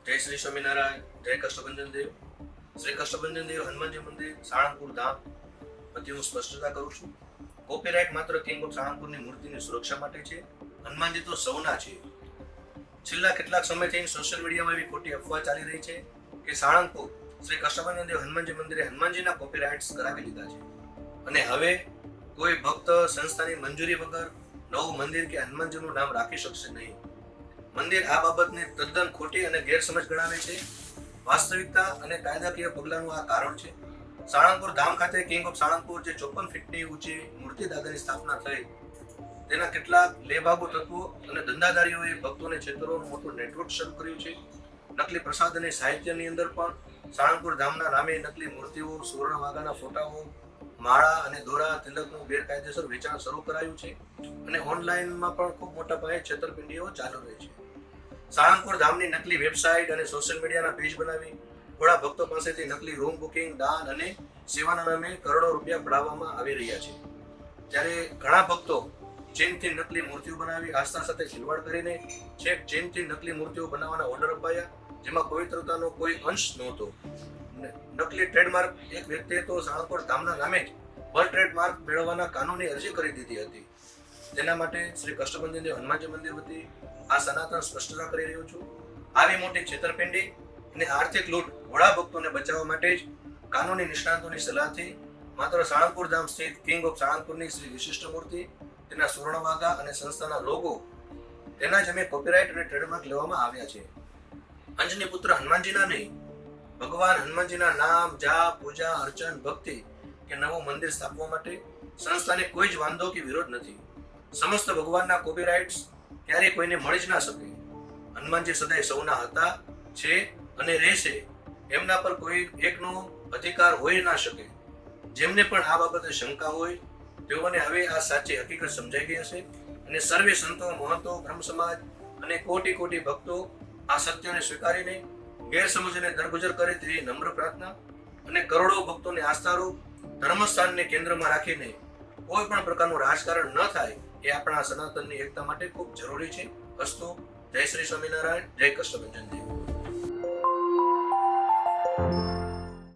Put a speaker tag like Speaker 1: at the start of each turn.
Speaker 1: જય શ્રી સ્વામિનારાયણ, જય કષ્ટભંજન દેવ. શ્રી કષ્ટભંજન દેવ હનુમાનજી મંદિર, સાળંગપુર ધામ વતી હું સ્પષ્ટતા કરું છું. કોપીરાઇટ માત્ર કિંગ ઓફ સાળંગપુરની મૂર્તિની સુરક્ષા માટે છે. હનુમાનજી તો સૌના છે. છેલ્લા કેટલાક સમયથી સોશિયલ મીડિયામાં એવી ખોટી અફવા ચાલી રહી છે કે સાળંગપુર શ્રી કષ્ટભંજન દેવ હનુમાનજી મંદિરે હનુમાનજીના કોપીરાઇટ્સ કરાવી લીધા છે અને હવે કોઈ ભક્ત સંસ્થાની મંજૂરી વગર નવું મંદિર કે હનુમાનજીનું નામ રાખી શકશે નહીં. મંદિર આ બાબતને તદ્દન ખોટી અને ગેરસમજ ગણાવે છે. વાસ્તવિકતા અને કાયદાકીય પગલાંનું આ કારણ છે. સાળંગપુર ધામ ખાતે કિંગ ઓફ સાળંગપુર જે 54 ફીટની ઊંચી મૂર્તિ દાદાની સ્થાપના થઈ, તેના કેટલાક લેભાગુ તત્વો અને ધંધાદારીઓએ ભક્તોને છેતરવાનું મોટું નેટવર્ક શરૂ કર્યું છે. નકલી પ્રસાદ અને સાહિત્યની અંદર પણ સાળંગપુર ધામના નામે નકલી મૂર્તિઓ, સુવર્ણ વાઘાના ફોટાઓ, માળા અને દોરા તિલકનું ગેરકાયદેસર વેચાણ શરૂ કરાયું છે અને ઓનલાઈનમાં પણ ખૂબ મોટા પાયે છેતરપિંડીઓ ચાલુ રહી છે. સાળંગપુર ધામની નકલી વેબસાઇટ અને સોશિયલ મીડિયાના પેજ બનાવી થોડા ભક્તો પાસેથી નકલી રૂમ બુકિંગ, દાન અને સેવાના નામે કરોડો રૂપિયા પડાવવામાં આવી રહ્યા છે. ત્યારે ઘણા ભક્તો ચીનથી નકલી મૂર્તિઓ બનાવી આસ્થા સાથે ખિલવાડ કરીને છેક ચીનથી નકલી મૂર્તિઓ બનાવવાના ઓર્ડર અપાયા, જેમાં પવિત્રતાનો કોઈ અંશ નહોતો. નકલી ટ્રેડમાર્ક એક વ્યક્તિએ તો સાળંગપુર ધામના નામે જ વર્લ્ડ ટ્રેડમાર્ક મેળવવાના કાનૂની અરજી કરી દીધી હતી. તેના માટે શ્રી કષ્ટભંજન દેવ હનુમાનજી મંદિર વતી આ સનાતન સ્પષ્ટતા કરી રહ્યો છું. આવી મોટી છેતરપિંડી અને આર્થિક લૂંટ વડા ભક્તોને બચાવવા માટે જ કાનૂની નિષ્ણાતોની સલાહથી માત્ર સાળંગપુર ધામ સ્થિત કિંગ ઓફ સાળંગપુરની શ્રી વિશિષ્ટ મૂર્તિ, તેના સુવર્ણ વાઘા અને સંસ્થાના લોગો, તેના જ અમે કોપીરાઇટ અને ટ્રેડમાર્ક લેવામાં આવ્યા છે. અંજની પુત્ર હનુમાનજીના નહીં, ભગવાન હનુમાનજીના નામ, જાપ, પૂજા, અર્ચન, ભક્તિ કે નવું મંદિર સ્થાપવા માટે સંસ્થાને કોઈ જ વાંધો કે વિરોધ નથી. સમસ્ત ભગવાનના કોપીરાઇટ્સ ક્યારેય કોઈને મળી જ ના શકે. હનુમાનજી સદાય સૌના હતા, છે અને રહેશે. એમના પર કોઈ એકનો અધિકાર હોઈ ના શકે. જેમને પણ આ બાબતે શંકા હોય તેઓને હવે આ સાચી હકીકત સમજાઈ ગઈ હશે અને સર્વે સંતો, મહંતો, બ્રહ્મ સમાજ અને કોટી કોટી ભક્તો આ સત્યને સ્વીકારીને ગેરસમજને દરગુજર કરે તેવી નમ્ર પ્રાર્થના અને કરોડો ભક્તોને આસ્થારૂપ ધર્મસ્થાનને કેન્દ્રમાં રાખીને કોઈ પણ પ્રકારનું રાજકારણ ન થાય એ આપણા સનાતનની એકતા માટે ખૂબ જરૂરી છે. અસ્તુ. જય શ્રી સ્વામિનારાયણ, જય કષ્ટભંજન દેવ.